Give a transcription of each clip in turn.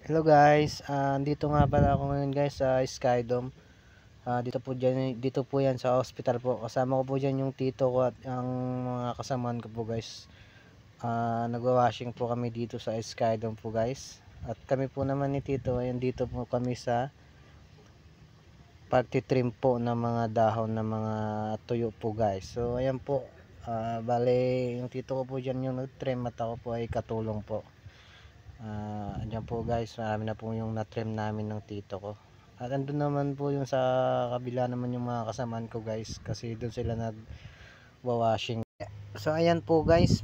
Hello guys, dito nga pala ako ngayon guys sa Skydome. Dito po yan sa hospital po. Kasama ko po dyan yung tito ko at ang mga kasamaan ko po guys. Nagwa-washing po kami dito sa Skydome po guys. At kami po naman ni tito, ayan dito po kami sa pagtitrim po ng mga dahon ng mga tuyo po guys. So ayan po, bale yung tito ko po dyan yung nag-trim at ako po ay katulong po. Andyan po guys, marami na po yung na-trim namin ng tito ko. At andun naman po yung sa kabila naman yung mga kasamaan ko guys, kasi doon sila nag-washing. So ayan po guys,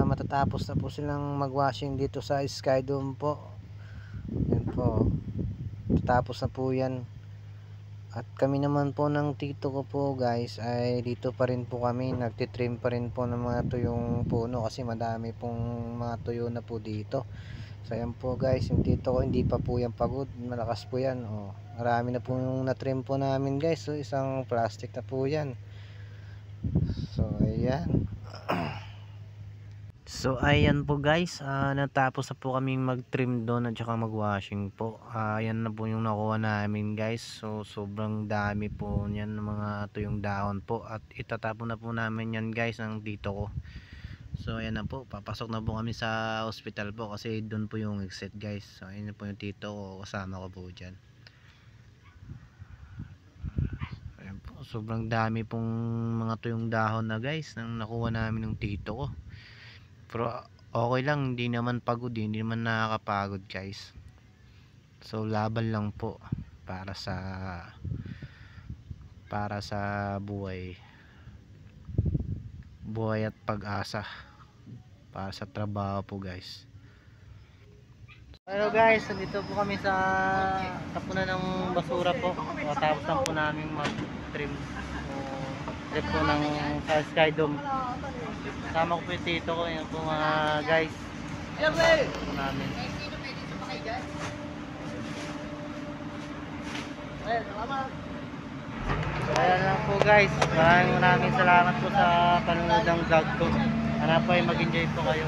matatapos na po silang mag-washing dito sa Skydome po. Yan po, tatapos na po yan. At kami naman po ng tito ko po guys ay dito pa rin po kami, nagtitrim pa rin po ng mga tuyong puno kasi madami pong mga tuyo na po dito. So ayan po guys, yung tito ko hindi pa po yan pagod, malakas po yan. Marami na po yung na-trim po namin guys, so isang plastic na po yan. So ayan. So ayan po guys, natapos na po kaming mag-trim doon at saka mag-washing po. Ayan na po yung nakuha namin guys. So sobrang dami po niyan ng mga tuyong dahon po at itatapon na po namin yan guys ng dito ko. So ayan na po, papasok na po kami sa hospital po kasi doon po yung exit guys. So ayan na po yung tito ko, kasama ko po dyan. Ayan po, sobrang dami pong mga tuyong dahon na guys nang nakuha namin ng tito ko. Pero okay lang, hindi naman pagod, hindi naman nakakapagod guys. So laban lang po para sa buhay at pag-asa, para sa trabaho po guys. Hello guys, dito po kami sa tapunan ng basura po. Tapos lang po namin mag-trim trip po ng sa Skydome. Kasama ko po yung tito ko, yun po mga guys. Kasama po namin. So ayan lang po guys, maraming salamat po sa panonood ng vlog ko. Sana po ay mag-enjoy po kayo.